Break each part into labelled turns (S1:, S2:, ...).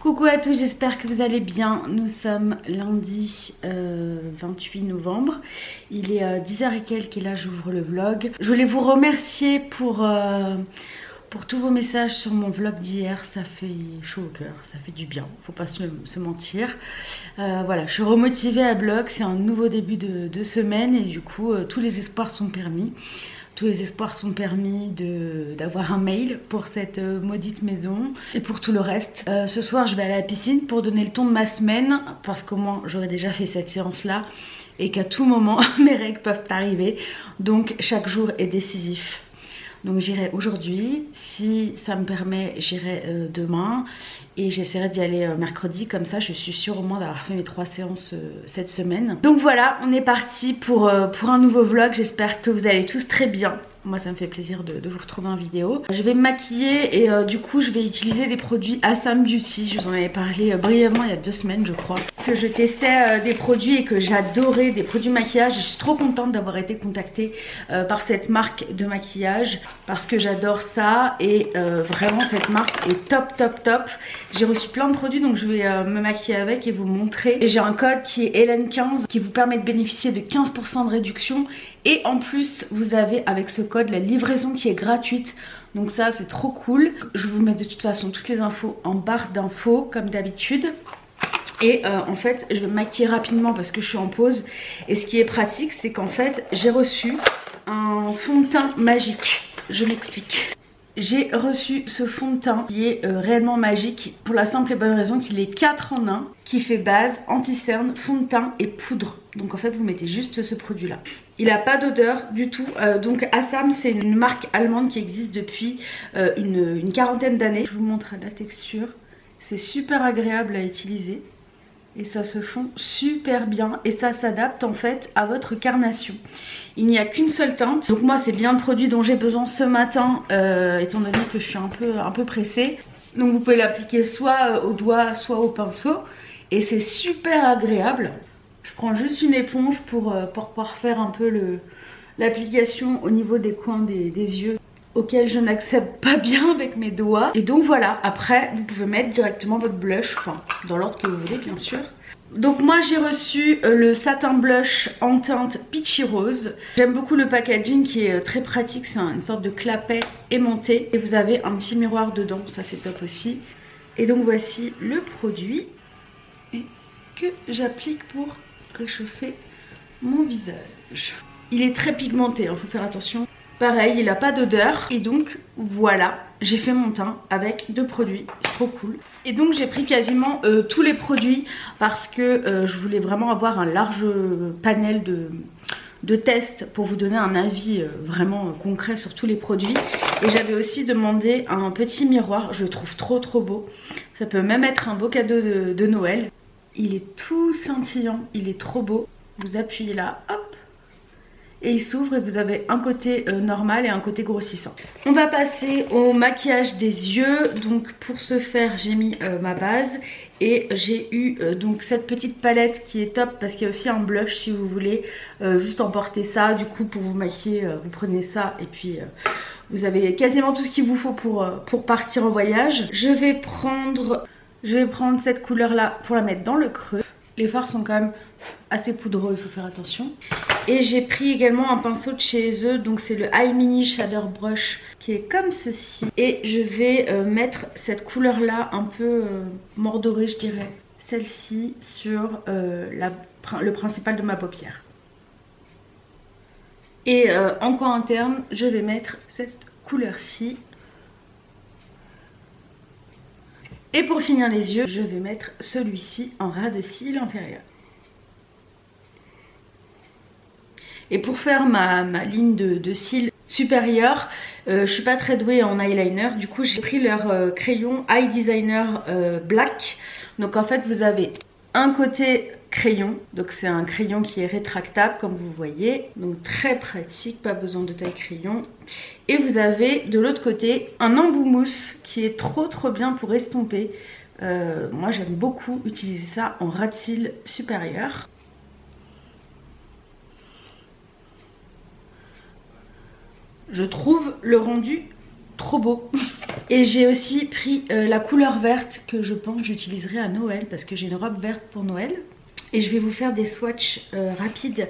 S1: Coucou à tous, j'espère que vous allez bien. Nous sommes lundi 28 novembre. Il est 10h et quelques et là j'ouvre le vlog. Je voulais vous remercier pour tous vos messages sur mon vlog d'hier. Ça fait chaud au cœur, ça fait du bien, faut pas se mentir. Voilà, je suis remotivée à vlog, c'est un nouveau début de semaine et du coup tous les espoirs sont permis. Tous les espoirs sont permis d'avoir un mail pour cette maudite maison et pour tout le reste. Ce soir, je vais aller à la piscine pour donner le ton de ma semaine parce qu'au moins, j'aurais déjà fait cette séance-là et qu'à tout moment, mes règles peuvent arriver. Donc, chaque jour est décisif. Donc, j'irai aujourd'hui. Si ça me permet, j'irai demain. Et j'essaierai d'y aller mercredi, comme ça je suis sûre au moins d'avoir fait mes 3 séances cette semaine. Donc voilà, on est parti pour un nouveau vlog. J'espère que vous allez tous très bien. Moi ça me fait plaisir de vous retrouver en vidéo. Je vais me maquiller et du coup je vais utiliser les produits Assam Beauty. Je vous en avais parlé brièvement il y a 2 semaines je crois. Que je testais des produits et que j'adorais, des produits maquillage. Je suis trop contente d'avoir été contactée par cette marque de maquillage parce que j'adore ça et vraiment cette marque est top top top. J'ai reçu plein de produits donc je vais me maquiller avec et vous montrer. Et j'ai un code qui est Hélène15 qui vous permet de bénéficier de 15% de réduction. Et en plus vous avez avec ce code la livraison qui est gratuite. Donc ça c'est trop cool. Je vous mets de toute façon toutes les infos en barre d'infos comme d'habitude. Et en fait je vais me maquiller rapidement parce que je suis en pause. Et ce qui est pratique c'est qu'en fait j'ai reçu un fond de teint magique. Je m'explique. J'ai reçu ce fond de teint qui est réellement magique pour la simple et bonne raison qu'il est 4 en 1, qui fait base, anti-cerne, fond de teint et poudre. Donc en fait vous mettez juste ce produit là. Il n'a pas d'odeur du tout. Donc Assam c'est une marque allemande qui existe depuis une quarantaine d'années. Je vous montre la texture. C'est super agréable à utiliser. Et ça se fond super bien et ça s'adapte en fait à votre carnation. Il n'y a qu'une seule teinte. Donc moi c'est bien le produit dont j'ai besoin ce matin étant donné que je suis un peu pressée. Donc vous pouvez l'appliquer soit au doigt soit au pinceau. Et c'est super agréable. Je prends juste une éponge pour pouvoir faire un peu l'application au niveau des coins des yeux, auquel je n'accède pas bien avec mes doigts. Et donc voilà, après vous pouvez mettre directement votre blush, enfin dans l'ordre que vous voulez bien sûr. Donc moi j'ai reçu le satin blush en teinte Peachy Rose. J'aime beaucoup le packaging qui est très pratique, c'est une sorte de clapet aimanté. Et vous avez un petit miroir dedans, ça c'est top aussi. Et donc voici le produit que j'applique pour réchauffer mon visage. Il est très pigmenté, il faut faire attention. Pareil, il n'a pas d'odeur. Et donc voilà, j'ai fait mon teint avec 2 produits, trop cool. Et donc j'ai pris quasiment tous les produits parce que je voulais vraiment avoir un large panel de tests pour vous donner un avis vraiment concret sur tous les produits. Et j'avais aussi demandé un petit miroir, je le trouve trop beau. Ça peut même être un beau cadeau de Noël. Il est tout scintillant, il est trop beau. Vous appuyez là, hop. Et il s'ouvre et vous avez un côté normal et un côté grossissant. On va passer au maquillage des yeux. Donc pour ce faire j'ai mis ma base. Et j'ai eu donc cette petite palette qui est top parce qu'il y a aussi un blush si vous voulez juste emporter ça. Du coup pour vous maquiller vous prenez ça et puis vous avez quasiment tout ce qu'il vous faut pour partir en voyage. Je vais prendre cette couleur là pour la mettre dans le creux. Les fards sont quand même assez poudreux, il faut faire attention. Et j'ai pris également un pinceau de chez eux, donc c'est le High Mini Shader Brush qui est comme ceci. Et je vais mettre cette couleur là un peu mordorée je dirais, celle-ci sur le principal de ma paupière. Et en coin interne je vais mettre cette couleur-ci. Et pour finir les yeux, je vais mettre celui-ci en ras de cils inférieur. Et pour faire ma ligne de cils supérieure, je suis pas très douée en eyeliner. Du coup, j'ai pris leur crayon Eye Designer Black. Donc en fait, vous avez un côté crayon. Donc c'est un crayon qui est rétractable comme vous voyez. Donc très pratique, pas besoin de taille crayon. Et vous avez de l'autre côté un embout mousse qui est trop bien pour estomper. Moi j'aime beaucoup utiliser ça en ras de cils supérieur. Je trouve le rendu trop beau. Et j'ai aussi pris la couleur verte que je pense j'utiliserai à Noël parce que j'ai une robe verte pour Noël. Et je vais vous faire des swatchs rapides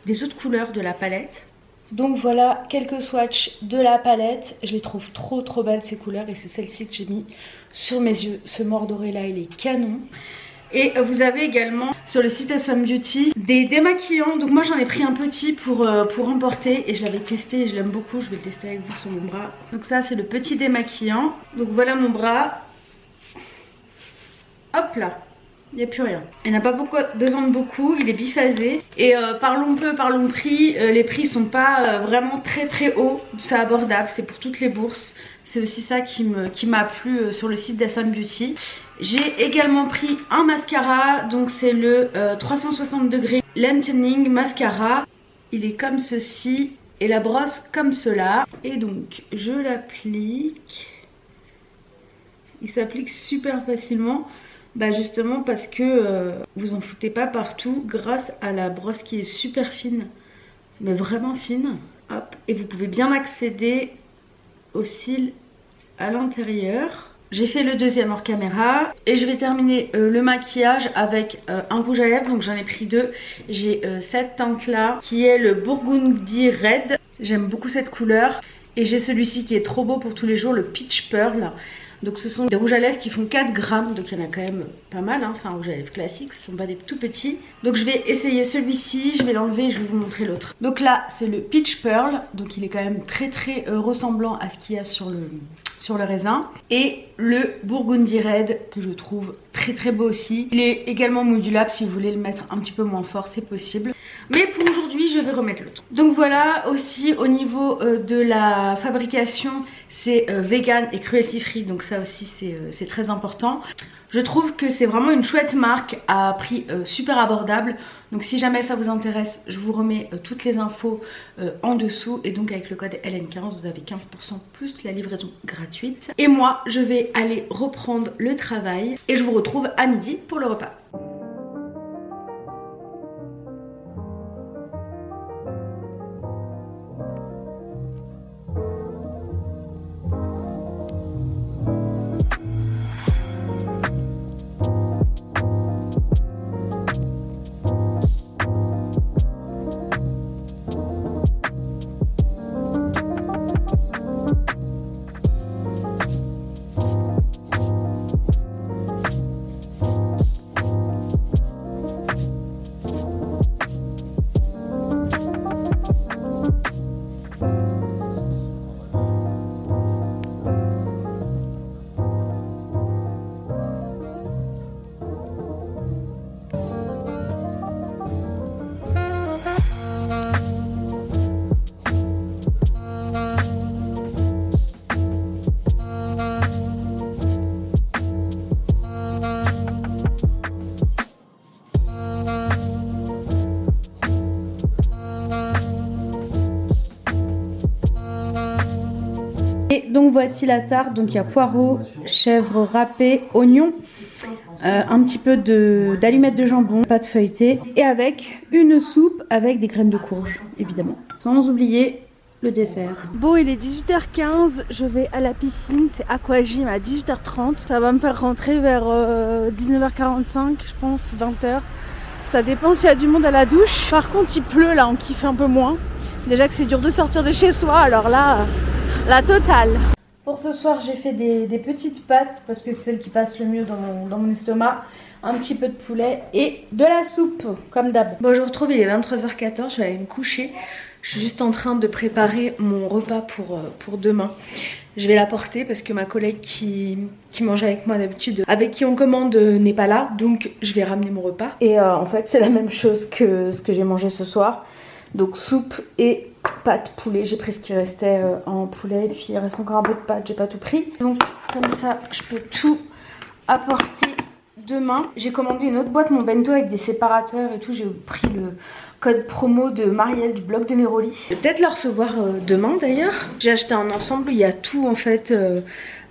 S1: des autres couleurs de la palette. Donc voilà quelques swatchs de la palette. Je les trouve trop belles ces couleurs et c'est celle-ci que j'ai mis sur mes yeux. Ce mort doré là, il est canon. Et vous avez également sur le site SM Beauty des démaquillants. Donc moi j'en ai pris un petit pour emporter et je l'avais testé et je l'aime beaucoup. Je vais le tester avec vous sur mon bras. Donc ça c'est le petit démaquillant. Donc voilà mon bras. Hop là, il n'y a plus rien. Il n'a pas besoin de beaucoup, il est biphasé. Et parlons peu, parlons prix. Les prix sont pas vraiment très hauts. C'est abordable, c'est pour toutes les bourses. C'est aussi ça qui m'a plu sur le site d'SM Beauty. J'ai également pris un mascara, donc c'est le 360 degrés Lengthening Mascara. Il est comme ceci et la brosse comme cela. Et donc je l'applique. Il s'applique super facilement. Bah justement parce que vous en foutez pas partout grâce à la brosse qui est super fine. Mais vraiment fine. Hop. Et vous pouvez bien accéder aux cils à l'intérieur. J'ai fait le deuxième hors caméra et je vais terminer le maquillage avec un rouge à lèvres. Donc j'en ai pris deux. J'ai cette teinte là qui est le Burgundy Red. J'aime beaucoup cette couleur. Et j'ai celui-ci qui est trop beau pour tous les jours, le Peach Pearl. Donc ce sont des rouges à lèvres qui font 4 grammes, donc il y en a quand même pas mal, hein. C'est un rouge à lèvres classique, ce ne sont pas des tout petits. Donc je vais essayer celui-ci, je vais l'enlever et je vais vous montrer l'autre. Donc là c'est le Peach Pearl, donc il est quand même très ressemblant à ce qu'il y a sur le raisin. Et le Burgundy Red que je trouve très beau aussi. Il est également modulable, si vous voulez le mettre un petit peu moins fort c'est possible. Mais pour aujourd'hui je vais remettre l'autre. Donc voilà, aussi au niveau de la fabrication c'est vegan et cruelty free, donc ça aussi c'est très important. Je trouve que c'est vraiment une chouette marque à prix super abordable. Donc si jamais ça vous intéresse, je vous remets toutes les infos en dessous. Et donc avec le code LN15, vous avez 15% plus la livraison gratuite. Et moi, je vais aller reprendre le travail. Et je vous retrouve à midi pour le repas. Et donc voici la tarte, donc il y a poireaux, chèvre râpée, oignon, un petit peu d'allumettes de jambon, pâte feuilletée et avec une soupe avec des graines de courge évidemment. Sans oublier le dessert. Bon, il est 18h15, je vais à la piscine, c'est Aquagym à 18h30. Ça va me faire rentrer vers 19h45 je pense, 20h. Ça dépend s'il y a du monde à la douche. Par contre il pleut là, on kiffe un peu moins. Déjà que c'est dur de sortir de chez soi, alors là... la totale. Pour ce soir j'ai fait des petites pâtes parce que c'est celle qui passe le mieux dans mon estomac. Un petit peu de poulet et de la soupe comme d'hab. Bon, je vous retrouve, il est 23h14, je vais aller me coucher. Je suis juste en train de préparer mon repas pour demain. Je vais l'apporter parce que ma collègue qui mange avec moi d'habitude, avec qui on commande, n'est pas là. Donc je vais ramener mon repas. Et en fait c'est la même chose que ce que j'ai mangé ce soir. Donc soupe et pâtes poulet, j'ai pris ce qui restait en poulet et puis il reste encore un peu de pâtes, j'ai pas tout pris. Donc comme ça je peux tout apporter demain. J'ai commandé une autre boîte, mon bento avec des séparateurs et tout, j'ai pris le code promo de Marielle du blog de Neroli. Je vais peut-être la recevoir demain d'ailleurs. J'ai acheté un ensemble où il y a tout en fait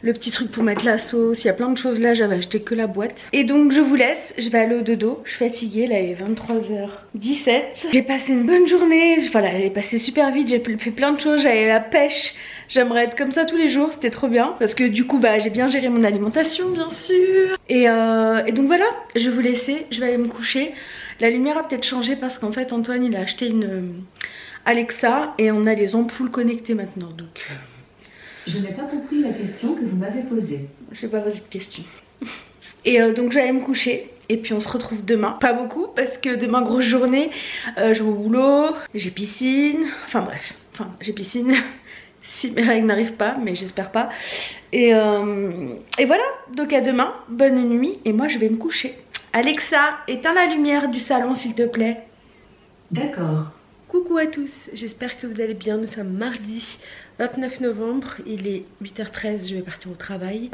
S1: le petit truc pour mettre la sauce, il y a plein de choses là, j'avais acheté que la boîte. Et donc je vous laisse, je vais aller au dodo, je suis fatiguée, là il est 23h17. J'ai passé une bonne journée, voilà, elle est passée super vite, j'ai fait plein de choses, j'allais à la pêche. J'aimerais être comme ça tous les jours, c'était trop bien. Parce que du coup, bah, j'ai bien géré mon alimentation, bien sûr. Et donc voilà, je vais vous laisser, je vais aller me coucher. La lumière a peut-être changé parce qu'en fait, Antoine, il a acheté une Alexa et on a les ampoules connectées maintenant. Donc,
S2: je n'ai pas compris la question que vous m'avez posée.
S1: Je vais pas poser de question. Et donc, je vais aller me coucher. Et puis on se retrouve demain. Pas beaucoup parce que demain grosse journée. Je vais au boulot, j'ai piscine. Enfin bref, j'ai piscine. Si mes règles n'arrivent pas, mais j'espère pas. Et voilà, donc à demain, bonne nuit. Et moi je vais me coucher. Alexa, éteins la lumière du salon s'il te plaît.
S2: D'accord.
S1: Coucou à tous, j'espère que vous allez bien. Nous sommes mardi 29 novembre, il est 8h13, je vais partir au travail.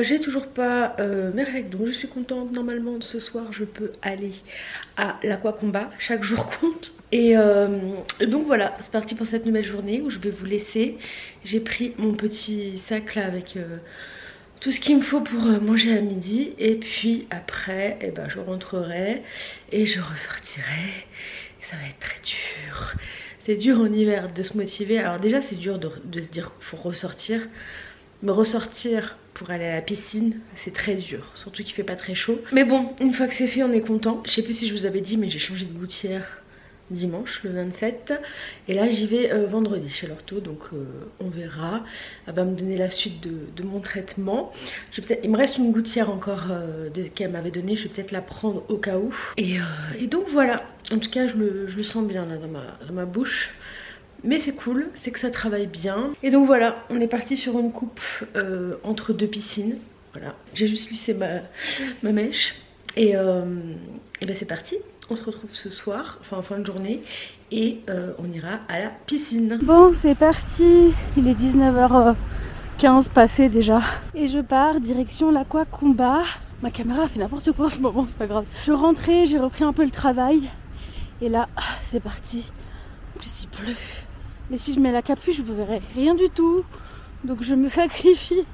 S1: J'ai toujours pas mes règles, donc je suis contente. Normalement ce soir je peux aller à l'aquacombat, chaque jour compte. Et donc voilà, c'est parti pour cette nouvelle journée où je vais vous laisser. J'ai pris mon petit sac là avec tout ce qu'il me faut pour manger à midi. Et puis après, eh ben, je rentrerai et je ressortirai. Ça va être très dur. C'est dur en hiver de se motiver. Alors déjà c'est dur de se dire qu'il faut ressortir. Me ressortir pour aller à la piscine, c'est très dur. Surtout qu'il fait pas très chaud. Mais bon, une fois que c'est fait, on est content. Je sais plus si je vous avais dit, mais j'ai changé de gouttière dimanche, le 27. Et là j'y vais vendredi chez l'ortho. Donc on verra. Elle va me donner la suite de mon traitement. Il me reste une gouttière encore qu'elle m'avait donnée. Je vais peut-être la prendre au cas où. Et donc voilà. En tout cas je le sens bien là dans ma bouche. Mais c'est cool, c'est que ça travaille bien. Et donc voilà, on est parti sur une coupe entre deux piscines. Voilà, j'ai juste lissé ma mèche. Et ben c'est parti. On se retrouve ce soir, enfin en fin de journée. Et on ira à la piscine. Bon, c'est parti. Il est 19h15 passé déjà. Et je pars direction l'aquacombat. Ma caméra fait n'importe quoi en ce moment, c'est pas grave. Je rentrais, j'ai repris un peu le travail. Et là, c'est parti. En plus il pleut. Mais si je mets la capuche, je ne verrai rien du tout. Donc je me sacrifie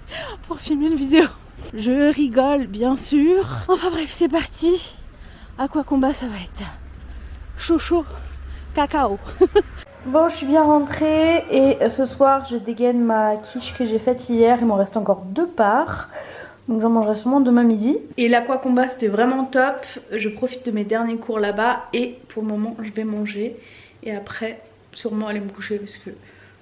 S1: pour filmer une vidéo. Je rigole, bien sûr. Enfin bref, c'est parti. Aquacombat, ça va être chaud, cacao. Bon, je suis bien rentrée et ce soir, je dégaine ma quiche que j'ai faite hier. Il m'en reste encore 2 parts. Donc j'en mangerai sûrement demain midi. Et l'aquacombat, c'était vraiment top. Je profite de mes derniers cours là-bas. Et pour le moment, je vais manger. Et après, sûrement aller me coucher parce que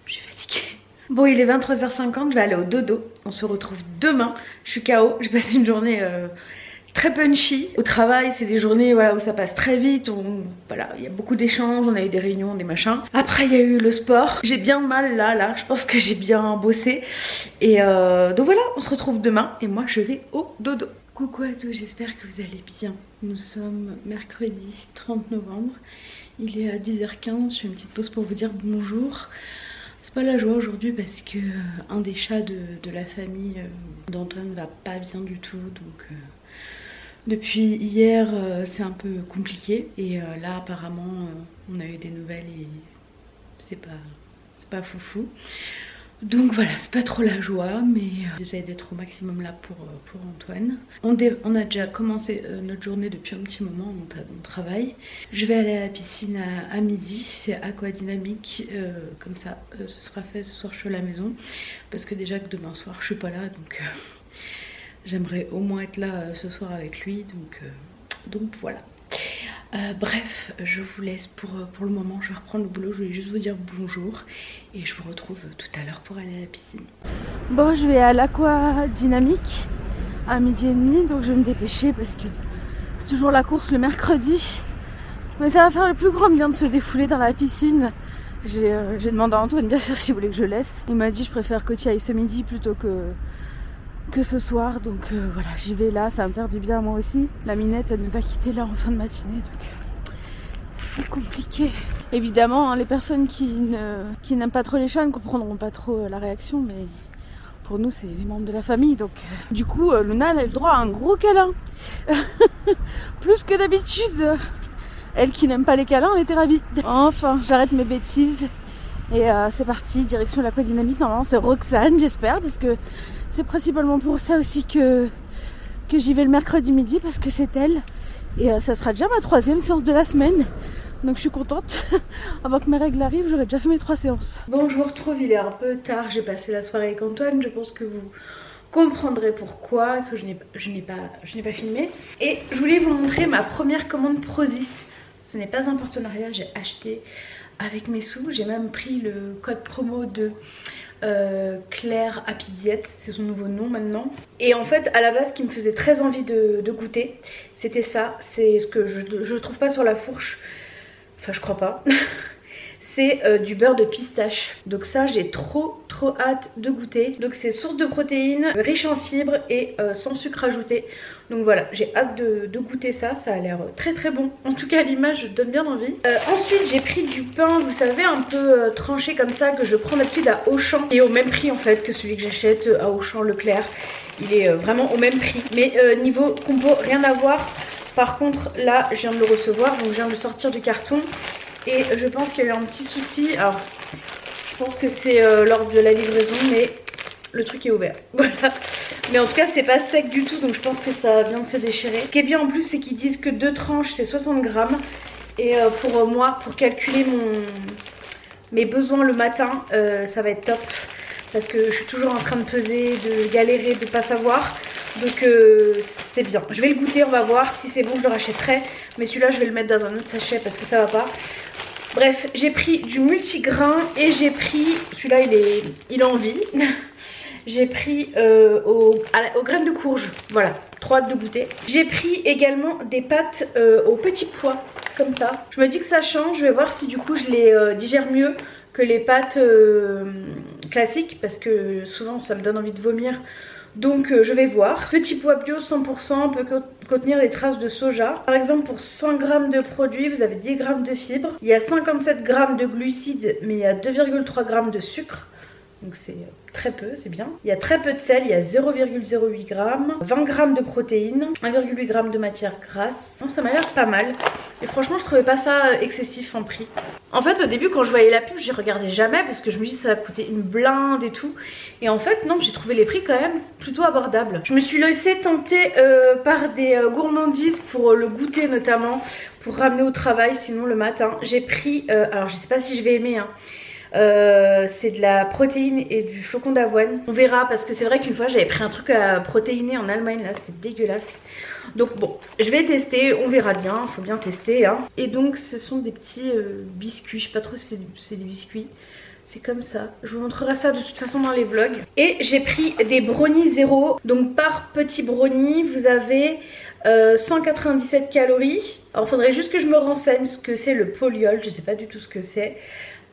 S1: je suis fatiguée. Bon, il est 23h50, je vais aller au dodo. On se retrouve demain. Je suis KO, j'ai passé une journée très punchy. Au travail, c'est des journées voilà, où ça passe très vite. Voilà, il y a beaucoup d'échanges, on a eu des réunions, des machins. Après, il y a eu le sport. J'ai bien mal là. Je pense que j'ai bien bossé. Et donc voilà, on se retrouve demain. Et moi, je vais au dodo. Coucou à tous, j'espère que vous allez bien. Nous sommes mercredi 30 novembre. Il est à 10h15, je fais une petite pause pour vous dire bonjour. C'est pas la joie aujourd'hui parce que un des chats de la famille d'Antoine va pas bien du tout. Donc depuis hier c'est un peu compliqué. Et là apparemment on a eu des nouvelles et c'est pas foufou. Donc voilà, c'est pas trop la joie, mais j'essaie d'être au maximum là pour Antoine. On a déjà commencé notre journée depuis un petit moment, on travaille. Je vais aller à la piscine à midi, c'est aquadynamique, comme ça ce sera fait ce soir je suis à la maison. Parce que déjà que demain soir je suis pas là, donc j'aimerais au moins être là ce soir avec lui, donc voilà. Bref, je vous laisse pour le moment, je vais reprendre le boulot, je voulais juste vous dire bonjour et je vous retrouve tout à l'heure pour aller à la piscine. Bon, je vais à l'aquadynamique à 12h30, donc je vais me dépêcher parce que c'est toujours la course le mercredi. Mais ça va faire le plus grand bien de se défouler dans la piscine. J'ai demandé à Antoine bien sûr s'il voulait que je laisse. Il m'a dit je préfère que tu ailles ce midi plutôt que ce soir, donc voilà, j'y vais là, ça va me faire du bien à moi aussi. La Minette, elle nous a quittés là en fin de matinée, donc c'est compliqué. Évidemment, hein, les personnes qui n'aiment pas trop les chats ne comprendront pas trop la réaction, mais pour nous, c'est les membres de la famille, donc du coup, Luna, elle a eu le droit à un gros câlin. Plus que d'habitude. Elle qui n'aime pas les câlins, elle était ravie. Enfin, j'arrête mes bêtises Et c'est parti, direction l'aquadynamique. Normalement c'est Roxane, j'espère, parce que c'est principalement pour ça aussi que j'y vais le mercredi midi, parce que c'est elle. Et ça sera déjà ma 3e séance de la semaine. Donc je suis contente. Avant que mes règles arrivent, j'aurais déjà fait mes 3 séances. Bon, je vous retrouve, il est un peu tard. J'ai passé la soirée avec Antoine. Je pense que vous comprendrez pourquoi que je n'ai pas filmé. Et je voulais vous montrer ma première commande Prozis. Ce n'est pas un partenariat, j'ai acheté avec mes sous. J'ai même pris le code promo de Claire Happy Diet, c'est son nouveau nom maintenant. Et en fait à la base ce qui me faisait très envie de goûter, c'était ça. C'est ce que je ne trouve pas sur la fourche, enfin je crois pas. C'est du beurre de pistache. Donc ça j'ai trop hâte de goûter. Donc c'est source de protéines, riche en fibres et sans sucre ajouté. Donc voilà, j'ai hâte de goûter ça. Ça a l'air très bon. En tout cas l'image donne bien envie. Ensuite j'ai pris du pain, vous savez, un peu tranché comme ça, que je prends d'habitude à Auchan. Et au même prix en fait que celui que j'achète à Auchan Leclerc. Il est vraiment au même prix. Mais niveau compo, rien à voir. Par contre là je viens de le recevoir, donc je viens de le sortir du carton. Et je pense qu'il y a eu un petit souci. Alors je pense que c'est lors de la livraison, mais le truc est ouvert. Voilà. Mais en tout cas c'est pas sec du tout, donc je pense que ça vient de se déchirer. Ce qui est bien en plus, c'est qu'ils disent que 2 tranches c'est 60 grammes. Et pour moi, pour calculer mes besoins le matin, ça va être top. Parce que je suis toujours en train de peser, de galérer, de pas savoir. Donc c'est bien. Je vais le goûter, on va voir. Si c'est bon, je le rachèterai. Mais celui-là, je vais le mettre dans un autre sachet parce que ça va pas. Bref, j'ai pris du multigrain et j'ai pris... Celui-là, il est en vie. J'ai pris aux graines de courge. Voilà, trop hâte de goûter. J'ai pris également des pâtes aux petits pois, comme ça. Je me dis que ça change. Je vais voir si du coup je les digère mieux que les pâtes classiques, parce que souvent ça me donne envie de vomir. Donc je vais voir. Petit pois bio 100% peut contenir des traces de soja. Par exemple, pour 100 g de produit, vous avez 10 g de fibres. Il y a 57 g de glucides, mais il y a 2,3 g de sucre. Donc c'est très peu, c'est bien. Il y a très peu de sel, il y a 0,08 g, 20 g de protéines, 1,8 g de matière grasse. Non, ça m'a l'air pas mal. Et franchement, je trouvais pas ça excessif en prix. En fait, au début, quand je voyais la pub, j'y regardais jamais parce que je me dis ça va coûter une blinde et tout. Et en fait, non, j'ai trouvé les prix quand même plutôt abordables. Je me suis laissée tenter par des gourmandises pour le goûter notamment, pour ramener au travail, sinon le matin. J'ai pris, alors je sais pas si je vais aimer, hein. C'est de la protéine et du flocon d'avoine. On verra, parce que c'est vrai qu'une fois j'avais pris un truc à protéiner en Allemagne, là c'était dégueulasse. Donc bon, je vais tester, on verra bien, faut bien tester hein. Et donc ce sont des petits biscuits, je sais pas trop si c'est des biscuits. C'est comme ça, je vous montrerai ça de toute façon dans les vlogs. Et j'ai pris des brownies zéro. Donc par petit brownie vous avez 197 calories. Alors faudrait juste que je me renseigne ce que c'est le poliol, je sais pas du tout ce que c'est.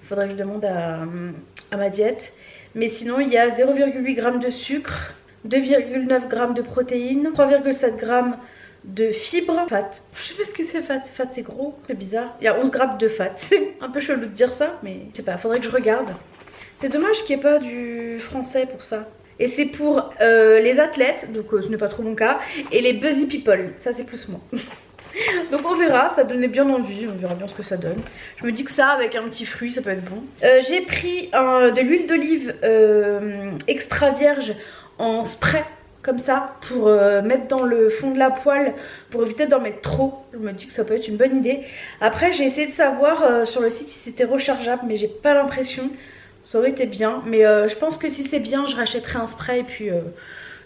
S1: Faudrait que je demande à ma diète. Mais sinon il y a 0,8 g de sucre, 2,9 g de protéines, 3,7 g de fibres. Fat, je sais pas ce que c'est fat. Fat c'est gros, c'est bizarre. Il y a 11 g de fat. C'est un peu chelou de dire ça, mais je sais pas, faudrait que je regarde. C'est dommage qu'il n'y ait pas du français pour ça. Et c'est pour les athlètes, donc ce n'est pas trop mon cas, et les busy people, ça c'est plus moi. Donc on verra, ça donnait bien envie, on verra bien ce que ça donne. Je me dis que ça avec un petit fruit ça peut être bon. J'ai pris de l'huile d'olive extra vierge en spray comme ça pour mettre dans le fond de la poêle pour éviter d'en mettre trop. Je me dis que ça peut être une bonne idée. Après j'ai essayé de savoir sur le site si c'était rechargeable, mais j'ai pas l'impression. Ça aurait été bien, mais je pense que si c'est bien je rachèterai un spray et puis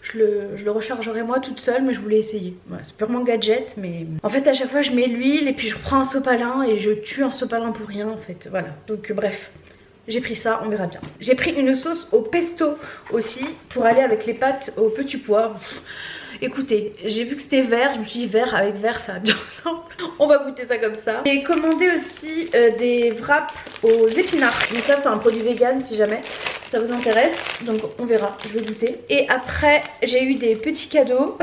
S1: je le rechargerai moi toute seule, mais je voulais essayer. Voilà, c'est purement gadget, mais en fait à chaque fois je mets l'huile et puis je reprends un sopalin et je tue un sopalin pour rien en fait. Voilà, donc bref, j'ai pris ça, on verra bien. J'ai pris une sauce au pesto aussi pour aller avec les pâtes aux petits pois. Écoutez, j'ai vu que c'était vert, je me suis dit vert avec vert ça va bien ensemble. On va goûter ça comme ça. J'ai commandé aussi des wraps aux épinards. Donc ça c'est un produit vegan si jamais ça vous intéresse. Donc on verra, je vais goûter. Et après j'ai eu des petits cadeaux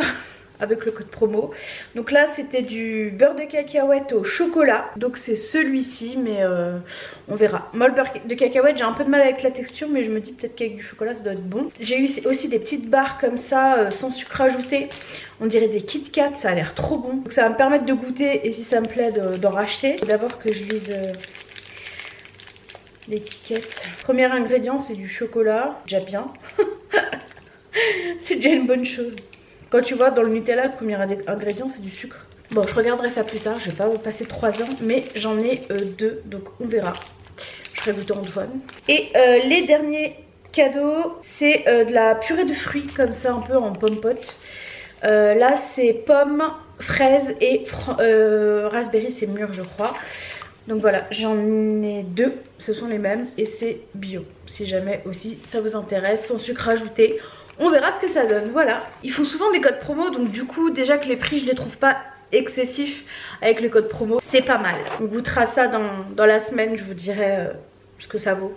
S1: avec le code promo. Donc là c'était du beurre de cacahuète au chocolat. Donc c'est celui-ci, mais on verra. Moi le beurre de cacahuète j'ai un peu de mal avec la texture, mais je me dis peut-être qu'avec du chocolat ça doit être bon. J'ai eu aussi des petites barres comme ça sans sucre ajouté. On dirait des Kit Kat, ça a l'air trop bon. Donc ça va me permettre de goûter et si ça me plaît d'en racheter. D'abord que je lise l'étiquette. Premier ingrédient, c'est du chocolat. Déjà bien. C'est déjà une bonne chose. Quand tu vois dans le Nutella, le premier ingrédient, c'est du sucre. Bon, je regarderai ça plus tard. Je vais pas vous passer 3 ans, mais j'en ai 2. Donc on verra. Je ferai goûter Antoine. Et les derniers cadeaux, c'est de la purée de fruits comme ça, un peu en pomme-pote. Là, c'est pommes, fraises et raspberry, c'est mûr, je crois. Donc voilà, j'en ai 2, ce sont les mêmes et c'est bio. Si jamais aussi ça vous intéresse, sans sucre ajouté, on verra ce que ça donne. Voilà, ils font souvent des codes promo, donc du coup déjà que les prix je les trouve pas excessifs avec le code promo, c'est pas mal. On goûtera ça dans la semaine, je vous dirai ce que ça vaut.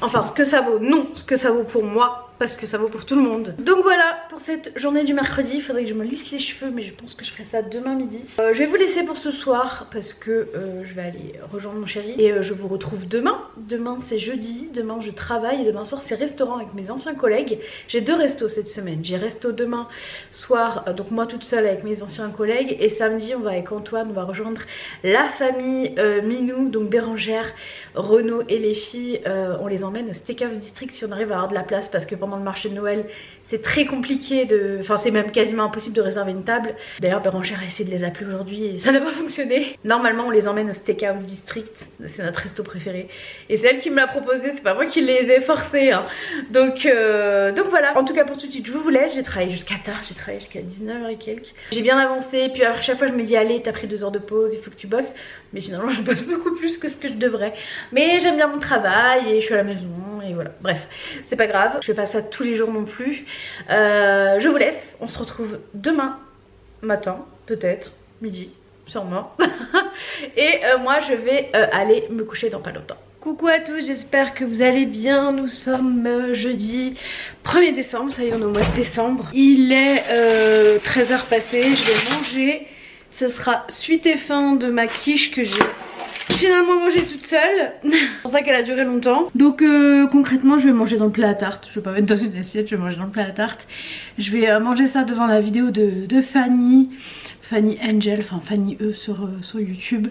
S1: Enfin ce que ça vaut, non, ce que ça vaut pour moi, parce que ça vaut pour tout le monde. Donc voilà pour cette journée du mercredi. Il faudrait que je me lisse les cheveux, mais je pense que je ferai ça demain midi. Je vais vous laisser pour ce soir parce que je vais aller rejoindre mon chéri. Et je vous retrouve demain. Demain c'est jeudi, demain je travaille et demain soir c'est restaurant avec mes anciens collègues. J'ai 2 restos cette semaine. J'ai resto demain soir, donc moi toute seule avec mes anciens collègues. Et samedi on va avec Antoine, on va rejoindre la famille Minou, donc Bérangère, Renaud et les filles. On les emmène au Steakhouse District si on arrive à avoir de la place, parce que pendant le marché de Noël c'est très compliqué de... Enfin c'est même quasiment impossible de réserver une table. D'ailleurs Bérangère a essayé de les appeler aujourd'hui et ça n'a pas fonctionné. Normalement on les emmène au Steakhouse District, c'est notre resto préféré. Et c'est elle qui me l'a proposé, c'est pas moi qui les ai forcés hein. Donc voilà, en tout cas pour tout de suite je vous laisse. J'ai travaillé jusqu'à tard, j'ai travaillé jusqu'à 19h et quelques. J'ai bien avancé, puis à chaque fois je me dis allez t'as pris 2 heures de pause, il faut que tu bosses. Mais finalement je bosse beaucoup plus que ce que je devrais. Mais j'aime bien mon travail et je suis à la maison et voilà. Bref, c'est pas grave, je fais pas ça tous les jours non plus. Je vous laisse, on se retrouve demain matin, peut-être, midi, sûrement. Et moi je vais aller me coucher dans pas longtemps. Coucou à tous, j'espère que vous allez bien. Nous sommes jeudi 1er décembre, ça y est on est au mois de décembre. Il est 13h passées, je vais manger. Ce sera suite et fin de ma quiche que j'ai finalement mangée toute seule. C'est pour ça qu'elle a duré longtemps. Donc concrètement je vais manger dans le plat à tarte. Je vais pas mettre dans une assiette, je vais manger dans le plat à tarte. Je vais manger ça devant la vidéo de Fanny Angel, enfin Fanny E sur YouTube,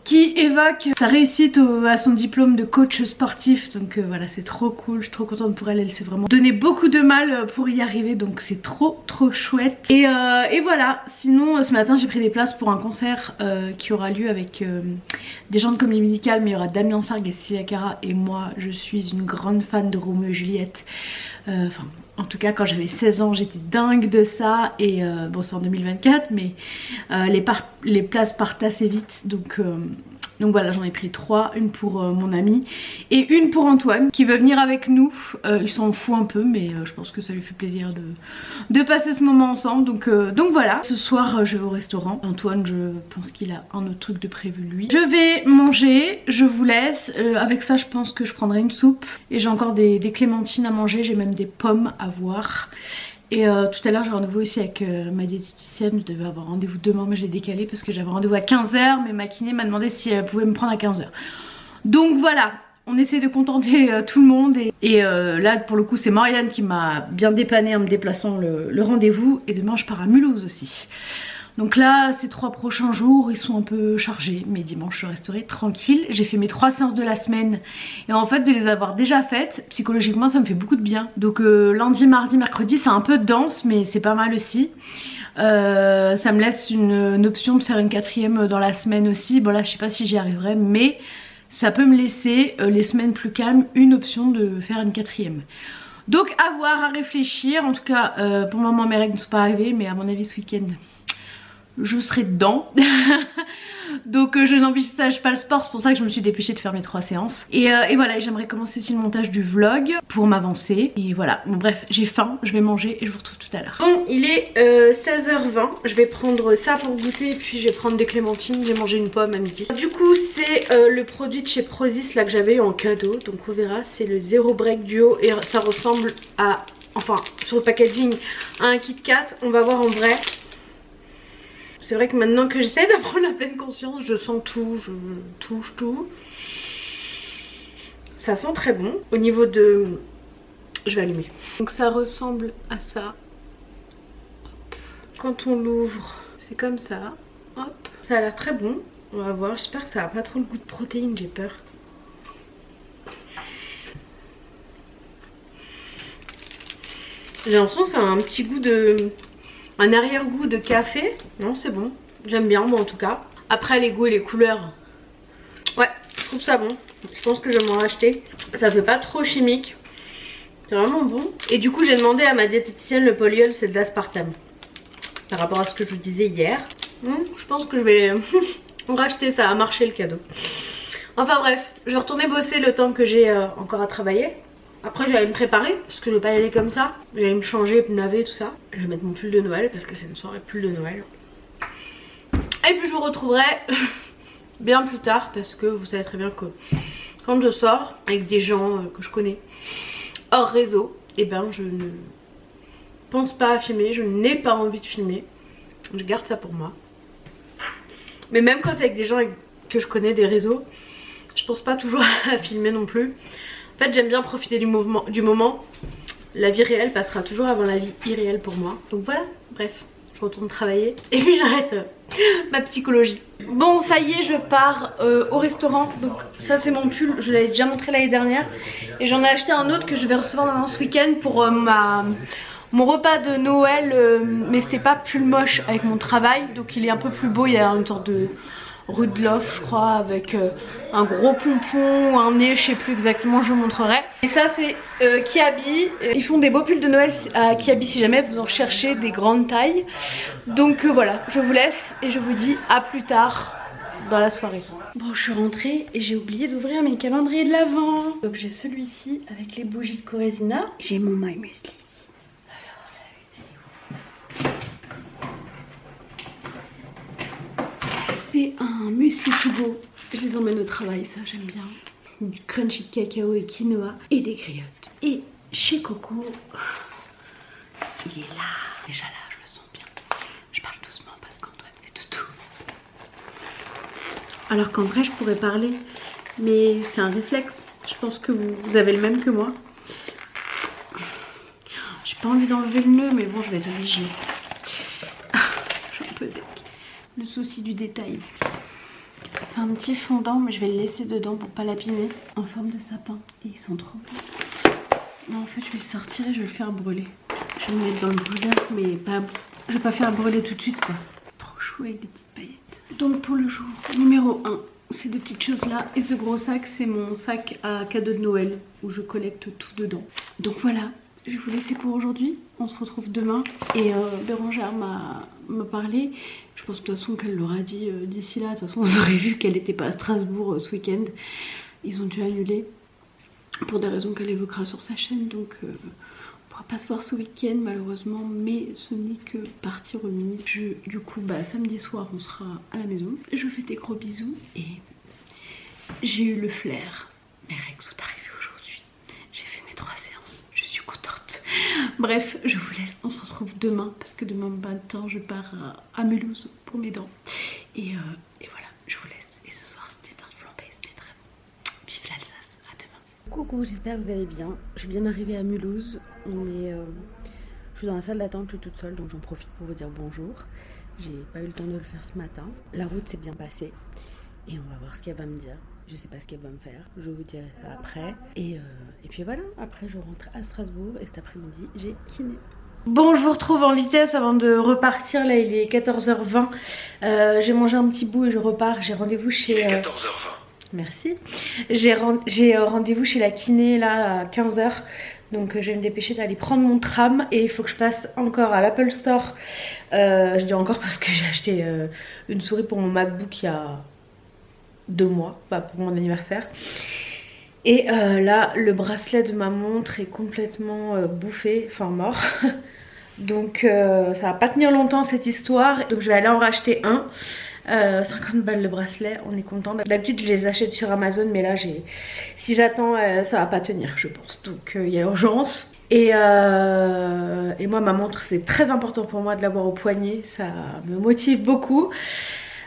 S1: qui évoque sa réussite à son diplôme de coach sportif. Donc voilà, c'est trop cool, je suis trop contente pour elle. Elle s'est vraiment donné beaucoup de mal pour y arriver, donc c'est trop chouette. Et voilà, sinon ce matin j'ai pris des places pour un concert qui aura lieu avec des gens de comédie musicale, mais il y aura Damien Sargue et Cecilia Cara, et moi je suis une grande fan de Roméo et Juliette. Enfin en tout cas quand j'avais 16 ans j'étais dingue de ça. Et bon c'est en 2024 mais les places partent assez vite. Donc voilà, j'en ai pris 3, une pour mon ami et une pour Antoine qui veut venir avec nous. Il s'en fout un peu mais je pense que ça lui fait plaisir de passer ce moment ensemble. Donc voilà, ce soir je vais au restaurant. Antoine je pense qu'il a un autre truc de prévu lui. Je vais manger, je vous laisse. Avec ça je pense que je prendrai une soupe. Et j'ai encore des clémentines à manger, j'ai même des pommes à voir. Et tout à l'heure j'ai rendez-vous aussi avec ma diététicienne. Je devais avoir rendez-vous demain mais je l'ai décalé parce que j'avais rendez-vous à 15h. Mais ma kiné m'a demandé si elle pouvait me prendre à 15h. Donc voilà, on essaie de contenter tout le monde. Et là pour le coup c'est Marianne qui m'a bien dépanné en me déplaçant le rendez-vous. Et demain je pars à Mulhouse aussi. Donc là ces 3 prochains jours ils sont un peu chargés. Mais dimanche je resterai tranquille. J'ai fait mes 3 séances de la semaine. Et en fait de les avoir déjà faites, psychologiquement ça me fait beaucoup de bien. Donc lundi, mardi, mercredi c'est un peu dense mais c'est pas mal aussi. Ça me laisse une option de faire une 4e dans la semaine aussi. Bon là je sais pas si j'y arriverai mais ça peut me laisser les semaines plus calmes une option de faire une 4e. Donc à voir, à réfléchir. En tout cas pour le moment mes règles ne sont pas arrivées mais à mon avis ce week-end je serai dedans. Donc je n'envisage pas le sport, c'est pour ça que je me suis dépêchée de faire mes 3 séances. Et voilà, j'aimerais commencer aussi le montage du vlog pour m'avancer. Et voilà, bon bref, j'ai faim, je vais manger et je vous retrouve tout à l'heure. Bon, il est 16h20, je vais prendre ça pour goûter et puis je vais prendre des clémentines, j'ai mangé une pomme à midi. Du coup c'est le produit de chez Prozis là que j'avais eu en cadeau, donc on verra, c'est le Zero Break Duo et ça ressemble à, enfin sur le packaging, à un Kit Kat. On va voir en vrai. C'est vrai que maintenant que j'essaie d'en prendre la pleine conscience, je sens tout, je touche tout. Ça sent très bon. Au niveau de... Je vais allumer. Donc ça ressemble à ça. Hop. Quand on l'ouvre, c'est comme ça. Hop. Ça a l'air très bon. On va voir. J'espère que ça n'a pas trop le goût de protéines, j'ai peur.
S3: J'ai l'impression que ça a un petit goût de... un arrière-goût de café. Non, c'est bon. J'aime bien, moi en tout cas. Après, les goûts et les couleurs... ouais, je trouve ça bon. Je pense que je vais m'en racheter. Ça fait pas trop chimique. C'est vraiment bon. Et du coup, j'ai demandé à ma diététicienne, le polyol, c'est de l'aspartame. Par rapport à ce que je vous disais hier. Je pense que je vais racheter ça. A marché le cadeau. Enfin bref, je vais retourner bosser le temps que j'ai encore à travailler. Après, je vais aller me préparer parce que je vais pas y aller comme ça. Je vais aller me changer, me laver, tout ça. Je vais mettre mon pull de Noël parce que c'est une soirée pull de Noël. Et puis je vous retrouverai bien plus tard parce que vous savez très bien que quand je sors avec des gens que je connais hors réseau, et ben je ne pense pas à filmer, je n'ai pas envie de filmer. Je garde ça pour moi. Mais même quand c'est avec des gens que je connais des réseaux, je pense pas toujours à filmer non plus. En fait, j'aime bien profiter du moment. La vie réelle passera toujours avant la vie irréelle pour moi. Donc voilà, bref, je retourne travailler et puis j'arrête ma psychologie. Bon, ça y est, je pars au restaurant. Donc ça, c'est mon pull, je l'avais déjà montré l'année dernière. Et j'en ai acheté un autre que je vais recevoir dans ce week-end pour mon repas de Noël. Mais c'était pas pull moche avec mon travail. Donc il est un peu plus beau, il y a une sorte de Rudloff, je crois, avec un gros pompon, un nez, je sais plus exactement, je vous montrerai. Et ça c'est Kiabi, ils font des beaux pulls de Noël à Kiabi si jamais vous en cherchez des grandes tailles. Donc voilà, je vous laisse et je vous dis à plus tard dans la soirée. Bon, je suis rentrée et j'ai oublié d'ouvrir mes calendriers de l'Avent. Donc j'ai celui-ci avec les bougies de Coresina. J'ai mon My Muesli ici. C'est un muesli to go. Je les emmène au travail, ça j'aime bien. Du crunchy de cacao et quinoa et des griottes. Et chez Coco, il est là. Déjà là, je le sens bien. Je parle doucement parce qu'Antoine fait tout. Alors qu'en vrai, je pourrais parler, mais c'est un réflexe. Je pense que vous avez le même que moi. J'ai pas envie d'enlever le nœud, mais bon, je vais être obligée. Je suis un peu déc. Le souci du détail. C'est un petit fondant, mais je vais le laisser dedans pour pas l'abîmer. En forme de sapin. Et ils sont trop beaux. Non, en fait, je vais le sortir et je vais le faire brûler. Je vais le mettre dans le brûleur, mais pas... je vais pas faire brûler tout de suite, quoi. Trop chou avec des petites paillettes. Donc pour le jour numéro 1, ces deux petites choses là. Et ce gros sac, c'est mon sac à cadeau de Noël, où je collecte tout dedans. Donc voilà. Je vais vous laisser pour aujourd'hui. On se retrouve demain. Et Bérangère m'a parlé. Je pense de toute façon qu'elle l'aura dit d'ici là. De toute façon, vous aurez vu qu'elle n'était pas à Strasbourg ce week-end. Ils ont dû annuler pour des raisons qu'elle évoquera sur sa chaîne. Donc on ne pourra pas se voir ce week-end malheureusement. Mais ce n'est que partie remise. Du coup, samedi soir, on sera à la maison. Je vous fais des gros bisous. Et j'ai eu le flair. Mes règles sont arrivées. Bref, je vous laisse, on se retrouve demain parce que demain matin je pars à Mulhouse pour mes dents. Et voilà, je vous laisse. Et ce soir c'était un flambé, c'était très bon. Vive l'Alsace, à demain. Coucou, j'espère que vous allez bien. Je suis bien arrivée à Mulhouse. Je suis dans la salle d'attente, je suis toute seule donc j'en profite pour vous dire bonjour. J'ai pas eu le temps de le faire ce matin. La route s'est bien passée et on va voir ce qu'elle va me dire. Je sais pas ce qu'elle va me faire, je vous dirai ça après. Et puis voilà, après je rentre à Strasbourg et cet après-midi j'ai kiné. Bon, je vous retrouve en vitesse avant de repartir. Là il est 14h20. J'ai mangé un petit bout et je repars. J'ai rendez-vous chez... Il est 14h20. Merci. J'ai rendez-vous chez la kiné là à 15h. Donc je vais me dépêcher d'aller prendre mon tram. Et il faut que je passe encore à l'Apple Store. Je dis encore parce que j'ai acheté une souris pour mon MacBook il y a 2 mois, pour mon anniversaire. Et là le bracelet de ma montre est complètement bouffé, enfin mort. Donc ça va pas tenir longtemps cette histoire. Donc je vais aller en racheter un. 50 balles le bracelet, on est content. D'habitude je les achète sur Amazon, mais là si j'attends ça va pas tenir je pense. Donc il y a urgence. Et moi ma montre c'est très important pour moi de l'avoir au poignet, ça me motive beaucoup.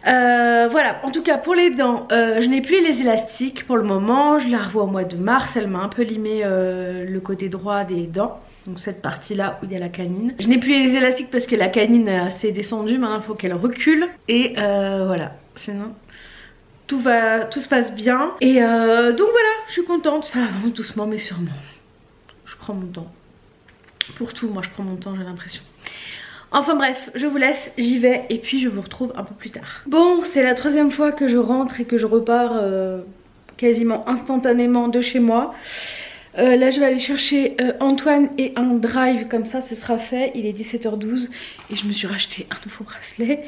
S3: Voilà, en tout cas pour les dents, je n'ai plus les élastiques pour le moment. Je la revois au mois de mars, elle m'a un peu limé le côté droit des dents. Donc cette partie là où il y a la canine. Je n'ai plus les élastiques parce que la canine est assez descendue, maintenant il faut qu'elle recule. Et voilà, sinon tout se passe bien. Et donc voilà, je suis contente, ça avance doucement mais sûrement. Je prends mon temps.
S1: Pour tout, moi je prends mon temps, j'ai l'impression. Enfin bref, je vous laisse, j'y vais et puis je vous retrouve un peu plus tard. Bon, c'est la 3e fois que je rentre et que je repars quasiment instantanément de chez moi. Là je vais aller chercher Antoine et un drive, comme ça ce sera fait. Il est 17h12 et je me suis racheté un nouveau bracelet.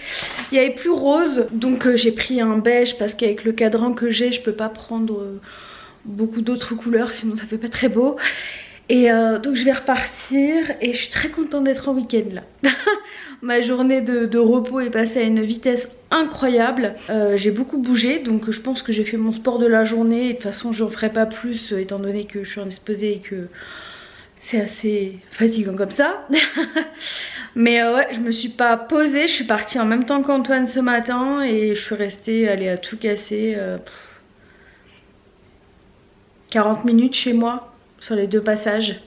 S1: Il n'y avait plus rose, donc j'ai pris un beige parce qu'avec le cadran que j'ai je peux pas prendre beaucoup d'autres couleurs, sinon ça fait pas très beau. Et donc je vais repartir et je suis très contente d'être en week-end là. Ma journée de repos est passée à une vitesse incroyable. J'ai beaucoup bougé, donc je pense que j'ai fait mon sport de la journée. Et de toute façon je n'en ferai pas plus étant donné que je suis indisposée et que c'est assez fatigant comme ça. Mais ouais, je me suis pas posée, je suis partie en même temps qu'Antoine ce matin et je suis restée, allez, à tout casser 40 minutes chez moi sur les 2 passages.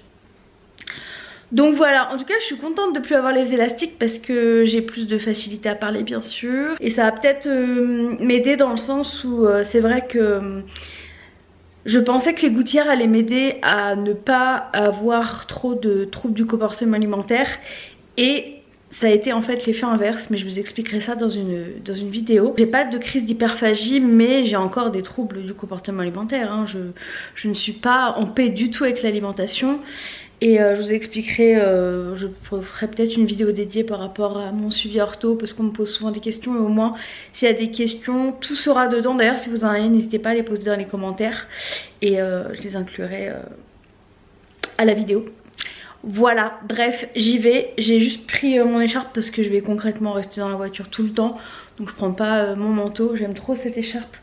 S1: Donc voilà, en tout cas je suis contente de plus avoir les élastiques parce que j'ai plus de facilité à parler bien sûr. Et ça va peut-être m'aider dans le sens où c'est vrai que je pensais que les gouttières allaient m'aider à ne pas avoir trop de troubles du comportement alimentaire. Et ça a été en fait l'effet inverse, mais je vous expliquerai ça dans une vidéo. J'ai pas de crise d'hyperphagie, mais j'ai encore des troubles du comportement alimentaire. Hein. Je ne suis pas en paix du tout avec l'alimentation. Et je vous expliquerai, je ferai peut-être une vidéo dédiée par rapport à mon suivi ortho, parce qu'on me pose souvent des questions, et au moins s'il y a des questions, tout sera dedans. D'ailleurs si vous en avez, n'hésitez pas à les poser dans les commentaires, et je les inclurai à la vidéo. Voilà, bref, j'y vais. J'ai juste pris mon écharpe parce que je vais concrètement rester dans la voiture tout le temps. Donc je prends pas mon manteau, j'aime trop cette écharpe.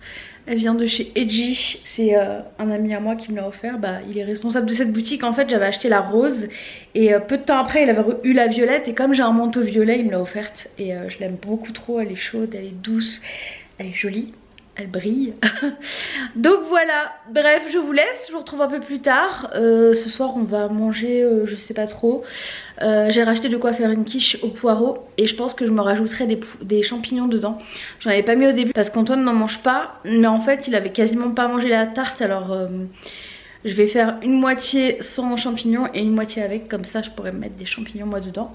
S1: Elle vient de chez Edgy, c'est un ami à moi qui me l'a offert. Bah, il est responsable de cette boutique. En fait j'avais acheté la rose et peu de temps après il avait eu la violette. Et comme j'ai un manteau violet il me l'a offerte. Et je l'aime beaucoup trop, elle est chaude, elle est douce, elle est jolie. Elle brille. Donc voilà, bref je vous laisse, je vous retrouve un peu plus tard. Ce soir on va manger, je sais pas trop. J'ai racheté de quoi faire une quiche au poireau. Et je pense que je me rajouterai des champignons dedans. J'en avais pas mis au début parce qu'Antoine n'en mange pas. Mais en fait il avait quasiment pas mangé la tarte. Alors je vais faire une moitié sans champignons et une moitié avec. Comme ça je pourrais mettre des champignons moi dedans.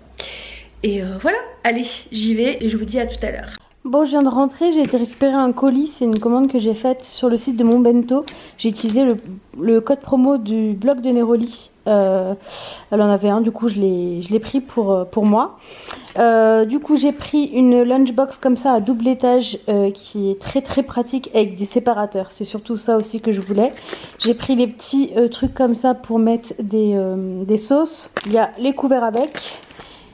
S1: Et voilà, allez j'y vais et je vous dis à tout à l'heure. Bon, je viens de rentrer, j'ai été récupérer un colis, c'est une commande que j'ai faite sur le site de Mon Bento. J'ai utilisé le code promo du blog de Neroli. Elle en avait un, du coup je l'ai pris pour moi. Du coup j'ai pris une lunchbox comme ça à double étage qui est très très pratique avec des séparateurs. C'est surtout ça aussi que je voulais. J'ai pris les petits trucs comme ça pour mettre des sauces. Il y a les couverts avec.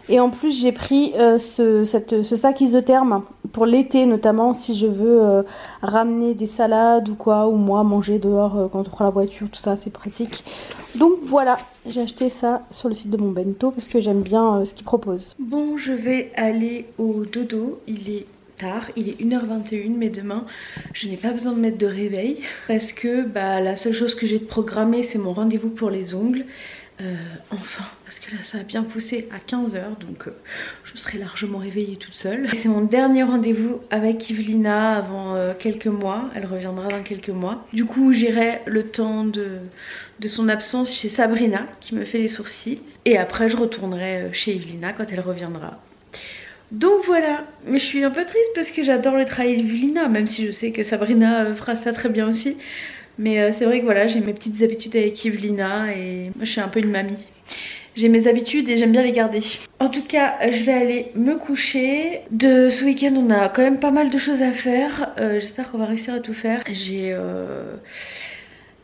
S1: Et en plus j'ai pris ce sac isotherme pour l'été, notamment si je veux ramener des salades ou quoi, ou moi manger dehors quand on prend la voiture, tout ça c'est pratique. Donc voilà, j'ai acheté ça sur le site de Mon Bento parce que j'aime bien ce qu'ils proposent. Bon, je vais aller au dodo, il est tard, il est 1h21, mais demain je n'ai pas besoin de mettre de réveil parce que la seule chose que j'ai de programmée c'est mon rendez-vous pour les ongles. Enfin, parce que là ça a bien poussé à 15h, donc je serai largement réveillée toute seule. C'est mon dernier rendez-vous avec Yvelina avant quelques mois, elle reviendra dans quelques mois. Du coup j'irai le temps de son absence chez Sabrina qui me fait les sourcils. Et après je retournerai chez Yvelina quand elle reviendra. Donc voilà, mais je suis un peu triste parce que j'adore le travail d'Yvelina, même si je sais que Sabrina fera ça très bien aussi. Mais c'est vrai que voilà, j'ai mes petites habitudes avec Yvelina et moi je suis un peu une mamie. J'ai mes habitudes et j'aime bien les garder. En tout cas, je vais aller me coucher. De ce week-end, on a quand même pas mal de choses à faire. J'espère qu'on va réussir à tout faire. J'ai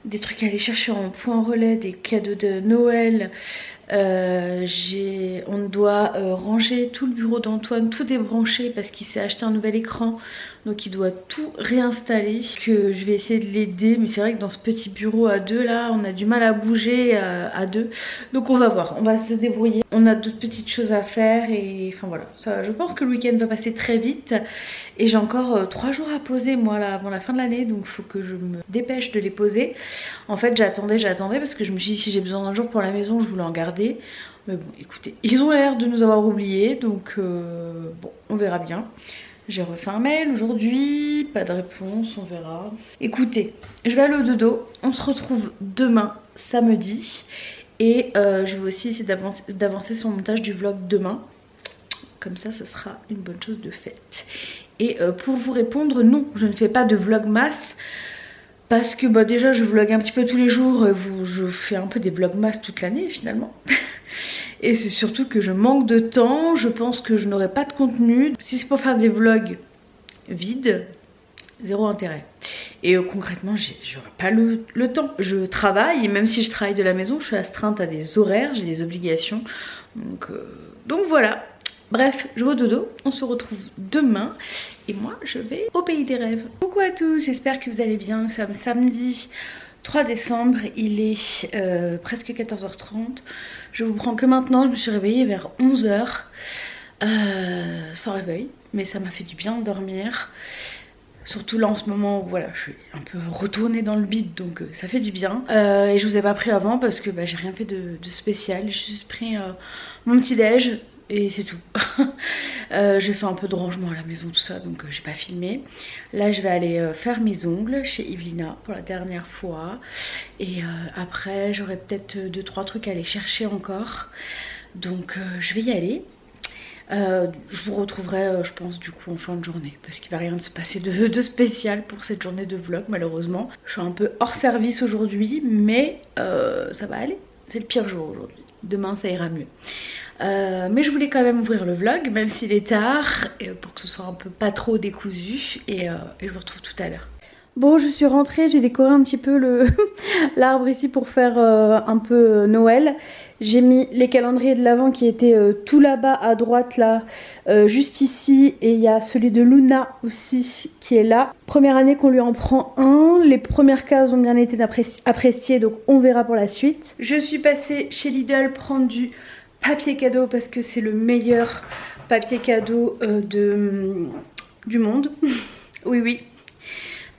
S1: des trucs à aller chercher en point relais, des cadeaux de Noël. On doit ranger tout le bureau d'Antoine, tout débrancher parce qu'il s'est acheté un nouvel écran. Donc il doit tout réinstaller, que je vais essayer de l'aider. Mais c'est vrai que dans ce petit bureau à deux là, on a du mal à bouger à deux. Donc on va voir, on va se débrouiller. On a d'autres petites choses à faire et enfin voilà. Ça, je pense que le week-end va passer très vite. Et j'ai encore 3 jours à poser moi là, avant la fin de l'année. Donc il faut que je me dépêche de les poser. En fait j'attendais parce que je me suis dit si j'ai besoin d'un jour pour la maison, je voulais en garder. Mais bon écoutez, ils ont l'air de nous avoir oubliés. Donc bon, on verra bien. J'ai refait un mail aujourd'hui, pas de réponse, on verra. Écoutez, je vais aller au dodo, on se retrouve demain, samedi. Et je vais aussi essayer d'avancer sur le montage du vlog demain. Comme ça, ce sera une bonne chose de faite. Et pour vous répondre, non, je ne fais pas de vlogmas. Parce que bah, déjà, je vlog un petit peu tous les jours. Je fais un peu des vlogmas toute l'année finalement. Et c'est surtout que je manque de temps. Je pense que je n'aurai pas de contenu. Si c'est pour faire des vlogs vides, zéro intérêt. Et concrètement, j'aurai pas le temps. Je travaille et même si je travaille de la maison, je suis astreinte à des horaires, j'ai des obligations. Donc voilà. Bref, je vais au dodo, on se retrouve demain et moi je vais au pays des rêves. Coucou à tous, j'espère que vous allez bien. Nous sommes samedi 3 décembre, il est presque 14h30. Je vous prends que maintenant, je me suis réveillée vers 11h sans réveil, mais ça m'a fait du bien de dormir. Surtout là en ce moment où voilà, je suis un peu retournée dans le bide, donc ça fait du bien. Et je vous ai pas pris avant parce que bah, j'ai rien fait de spécial. J'ai juste pris mon petit déj et c'est tout. J'ai fait un peu de rangement à la maison, tout ça, donc j'ai pas filmé. Là je vais aller faire mes ongles chez Evelina pour la dernière fois. Et après j'aurai peut-être 2-3 trucs à aller chercher encore. Donc je vais y aller. Je vous retrouverai je pense du coup en fin de journée parce qu'il va rien se passer de spécial pour cette journée de vlog malheureusement. Je suis un peu hors service aujourd'hui mais ça va aller, c'est le pire jour aujourd'hui, demain ça ira mieux. Mais je voulais quand même ouvrir le vlog même s'il est tard pour que ce soit un peu pas trop décousu et je vous retrouve tout à l'heure. Bon, je suis rentrée, j'ai décoré un petit peu l'arbre ici pour faire un peu Noël. J'ai mis les calendriers de l'Avent qui étaient tout là-bas à droite là, juste ici. Et il y a celui de Luna aussi qui est là. Première année qu'on lui en prend un. Les premières cases ont bien été appréciées, donc on verra pour la suite. Je suis passée chez Lidl prendre du papier cadeau parce que c'est le meilleur papier cadeau du monde. Oui, oui.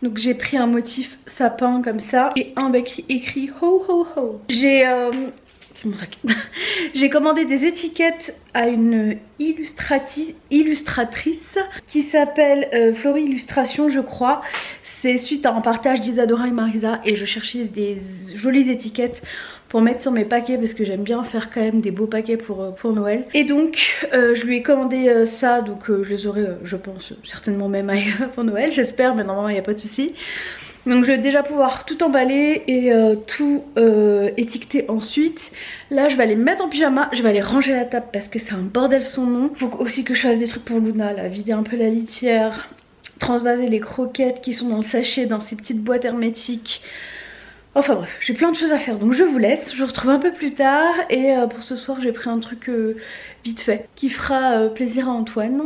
S1: Donc j'ai pris un motif sapin comme ça et un avec écrit ho ho ho. C'est mon sac. J'ai commandé des étiquettes à une illustratrice qui s'appelle Florie Illustration je crois. C'est suite à un partage d'Isadora et Marisa et je cherchais des jolies étiquettes pour mettre sur mes paquets parce que j'aime bien faire quand même des beaux paquets pour Noël. Et donc je lui ai commandé ça, donc je les aurai je pense certainement même pour Noël, j'espère, mais normalement il n'y a pas de souci. Donc je vais déjà pouvoir tout emballer et tout étiqueter ensuite. Là je vais aller me mettre en pyjama, je vais aller ranger la table parce que c'est un bordel son nom. Faut aussi que je fasse des trucs pour Luna, là, vider un peu la litière, transvaser les croquettes qui sont dans le sachet, dans ces petites boîtes hermétiques. Enfin bref, j'ai plein de choses à faire donc je vous laisse, je vous retrouve un peu plus tard. Et pour ce soir j'ai pris un truc vite fait qui fera plaisir à Antoine.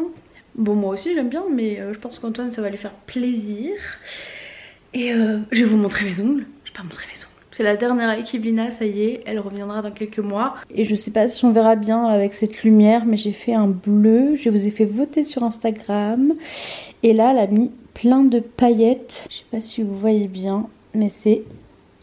S1: Bon moi aussi j'aime bien mais je pense qu'Antoine ça va lui faire plaisir. Et je vais vous montrer mes ongles, je vais pas montrer mes ongles. C'est la dernière avec Evelina, ça y est, elle reviendra dans quelques mois. Et je sais pas si on verra bien avec cette lumière mais j'ai fait un bleu, je vous ai fait voter sur Instagram. Et là elle a mis plein de paillettes, je sais pas si vous voyez bien mais c'est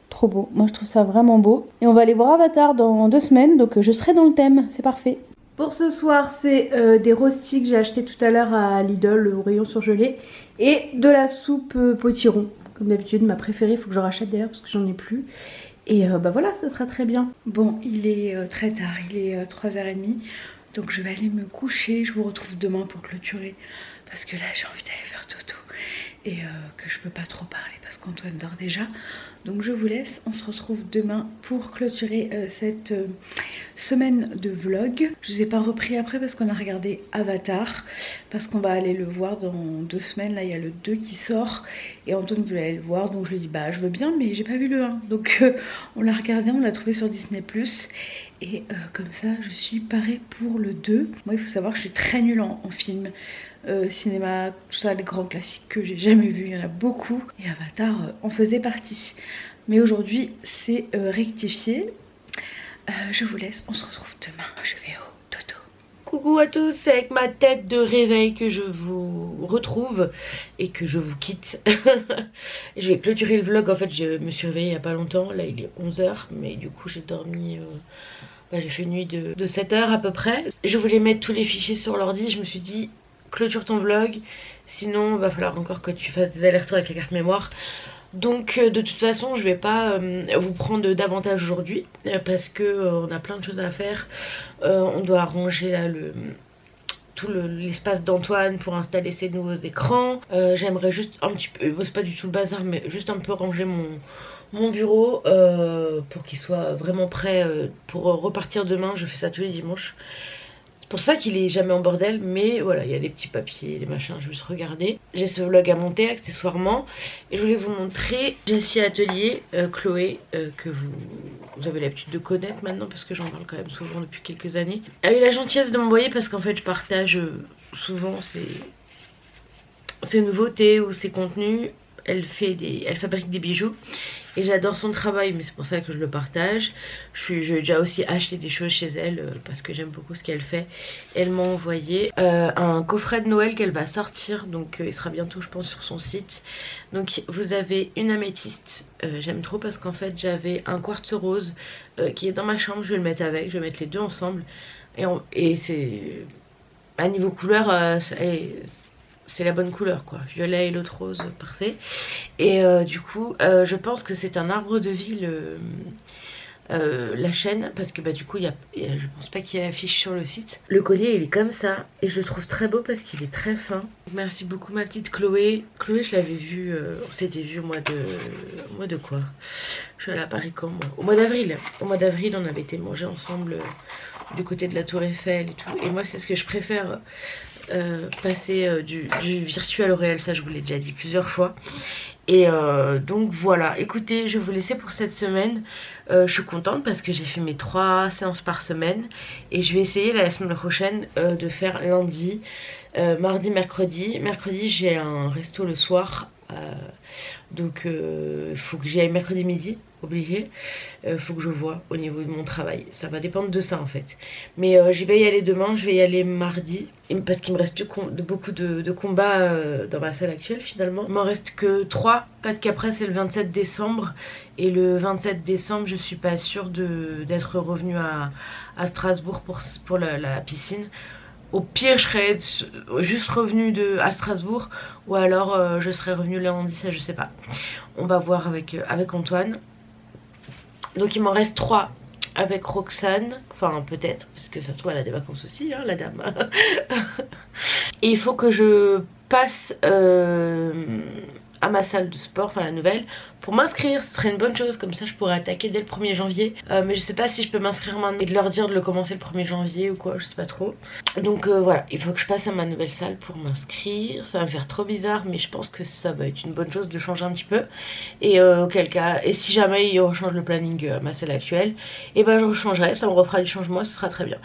S1: trop beau, moi je trouve ça vraiment beau. Et on va aller voir Avatar dans 2 semaines, donc je serai dans le thème, c'est parfait. Pour ce soir c'est des rostis que j'ai acheté tout à l'heure à Lidl au rayon surgelé. Et de la soupe potiron, comme d'habitude ma préférée, il faut que j'en rachète d'ailleurs parce que j'en ai plus. Et bah voilà, ça sera très bien. Bon il est très tard, il est 3h30. Donc je vais aller me coucher, je vous retrouve demain pour clôturer. Parce que là j'ai envie d'aller faire dodo. Et que je peux pas trop parler parce qu'Antoine dort déjà. Donc je vous laisse, on se retrouve demain pour clôturer cette semaine de vlog. Je vous ai pas repris après parce qu'on a regardé Avatar, parce qu'on va aller le voir dans 2 semaines. Là il y a le 2 qui sort et Antoine voulait aller le voir, donc je lui ai dit bah je veux bien mais j'ai pas vu le 1. Donc on l'a regardé, on l'a trouvé sur Disney+. Et comme ça je suis parée pour le 2. Moi il faut savoir que je suis très nulle en film. Cinéma, tout ça, les grands classiques que j'ai jamais vus, il y en a beaucoup. Et Avatar en faisait partie. Mais aujourd'hui, c'est rectifié. Je vous laisse, on se retrouve demain. Je vais au dodo. Coucou à tous, c'est avec ma tête de réveil que je vous retrouve et que je vous quitte. Je vais clôturer le vlog. En fait, je me suis réveillée il n'y a pas longtemps. Là, il est 11h, mais du coup, j'ai dormi... j'ai fait une nuit de 7 heures à peu près. Je voulais mettre tous les fichiers sur l'ordi. Je me suis dit... clôture ton vlog, sinon va falloir encore que tu fasses des allers-retours avec les cartes mémoire. Donc de toute façon je vais pas vous prendre davantage aujourd'hui parce que on a plein de choses à faire. On doit arranger là l'espace d'Antoine pour installer ses nouveaux écrans. J'aimerais juste un petit peu, bon, c'est pas du tout le bazar, mais juste un peu ranger mon bureau pour qu'il soit vraiment prêt pour repartir demain. Je fais ça tous les dimanches. C'est pour ça qu'il est jamais en bordel, mais voilà, il y a les petits papiers, les machins, je vais juste regarder. J'ai ce vlog à monter accessoirement et je voulais vous montrer Jessie Atelier, Chloé, que vous avez l'habitude de connaître maintenant parce que j'en parle quand même souvent depuis quelques années. Elle a eu la gentillesse de m'envoyer parce qu'en fait je partage souvent ses nouveautés ou ses contenus. Elle fabrique des bijoux et j'adore son travail, mais c'est pour ça que je le partage. J'ai déjà aussi acheté des choses chez elle parce que j'aime beaucoup ce qu'elle fait. Elle m'a envoyé un coffret de Noël qu'elle va sortir, donc il sera bientôt je pense sur son site. Donc vous avez une améthyste, j'aime trop parce qu'en fait j'avais un quartz rose qui est dans ma chambre, je vais le mettre avec, je vais mettre les deux ensemble. Et c'est à niveau couleur, c'est la bonne couleur quoi, violet et l'autre rose, parfait. Et du coup je pense que c'est un arbre de vie la chaîne, parce que bah du coup je pense pas qu'il y ait l'affiche sur le site. Le collier il est comme ça et je le trouve très beau parce qu'il est très fin. Merci beaucoup ma petite Chloé. Chloé je l'avais vue, on s'était vu au mois de quoi, je suis allée à Paris quand moi, au mois d'avril. Au mois d'avril on avait été manger ensemble du côté de la Tour Eiffel et tout. Et moi c'est ce que je préfère, passer du virtuel au réel, ça je vous l'ai déjà dit plusieurs fois. Et donc voilà, écoutez, je vais vous laisser pour cette semaine. Je suis contente parce que j'ai fait mes 3 séances par semaine et je vais essayer la semaine prochaine de faire lundi, mardi, mercredi. Mercredi j'ai un resto le soir, donc il faut que j'y aille mercredi midi, obligé. Faut que je vois au niveau de mon travail, ça va dépendre de ça en fait. Mais j'y vais y aller demain, je vais y aller mardi parce qu'il me reste plus beaucoup de combats dans ma salle actuelle finalement. Il m'en reste que 3 parce qu'après c'est le 27 décembre et le 27 décembre je suis pas sûre d'être revenue à Strasbourg pour la piscine. Au pire je serais juste revenue à Strasbourg ou alors je serais revenue lundi, ça je sais pas. On va voir avec Antoine. Donc il m'en reste 3 avec Roxane, enfin peut-être, parce que ça se trouve elle a des vacances aussi, hein, la dame. Et il faut que je passe à ma salle de sport, enfin la nouvelle, pour m'inscrire. Ce serait une bonne chose, comme ça je pourrais attaquer dès le 1er janvier. Mais je sais pas si je peux m'inscrire maintenant et de leur dire de le commencer le 1er janvier ou quoi, je sais pas trop. Donc voilà, il faut que je passe à ma nouvelle salle pour m'inscrire. Ça va me faire trop bizarre, mais je pense que ça va être une bonne chose de changer un petit peu. Et auquel cas, et si jamais il rechange le planning à ma salle actuelle, et ben je rechangerai, ça me refera du changement, ce sera très bien.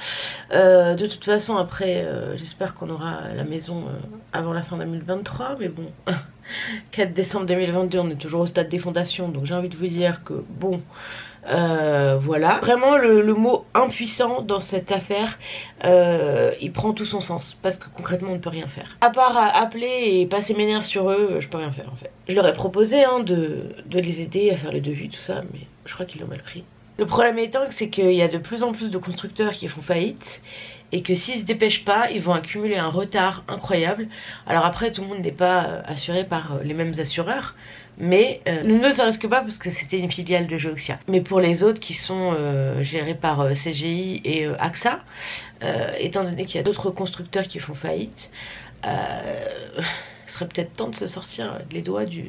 S1: De toute façon après j'espère qu'on aura la maison avant la fin 2023, mais bon 4 décembre 2022 on est toujours au stade des fondations, donc j'ai envie de vous dire que bon voilà, vraiment le mot impuissant dans cette affaire il prend tout son sens parce que concrètement on ne peut rien faire à part appeler et passer mes nerfs sur eux. Je peux rien faire en fait. Je leur ai proposé hein, de les aider à faire les devis tout ça, mais je crois qu'ils l'ont mal pris. Le problème étant c'est qu'il y a de plus en plus de constructeurs qui font faillite et que s'ils se dépêchent pas, ils vont accumuler un retard incroyable. Alors après, tout le monde n'est pas assuré par les mêmes assureurs, mais ne ça risque pas parce que c'était une filiale de Geoxia. Mais pour les autres qui sont gérés par CGI et AXA, étant donné qu'il y a d'autres constructeurs qui font faillite, ce serait peut-être temps de se sortir les doigts du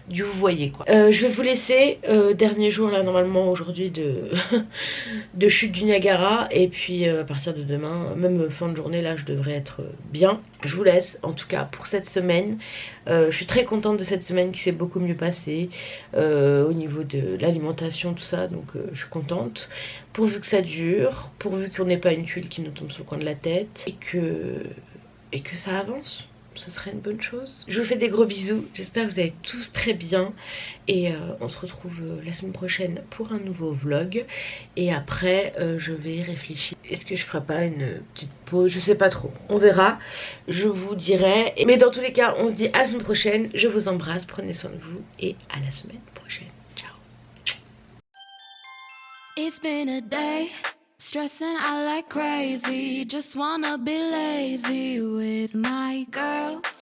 S1: vous voyez quoi. Je vais vous laisser, dernier jour là normalement aujourd'hui de chute du Niagara, et puis à partir de demain, même fin de journée là je devrais être bien. Je vous laisse en tout cas pour cette semaine. Je suis très contente de cette semaine qui s'est beaucoup mieux passée au niveau de l'alimentation tout ça, donc je suis contente. Pourvu que ça dure, pourvu qu'on n'ait pas une tuile qui nous tombe sur le coin de la tête et que ça avance. Ce serait une bonne chose. Je vous fais des gros bisous, j'espère que vous allez tous très bien et on se retrouve la semaine prochaine pour un nouveau vlog. Et après je vais réfléchir, est-ce que je ferai pas une petite pause, je sais pas trop, on verra, je vous dirai. Mais dans tous les cas on se dit à la semaine prochaine. Je vous embrasse, prenez soin de vous et à la semaine prochaine. Ciao. It's been a day, stressing out like crazy, just wanna be lazy with my girls.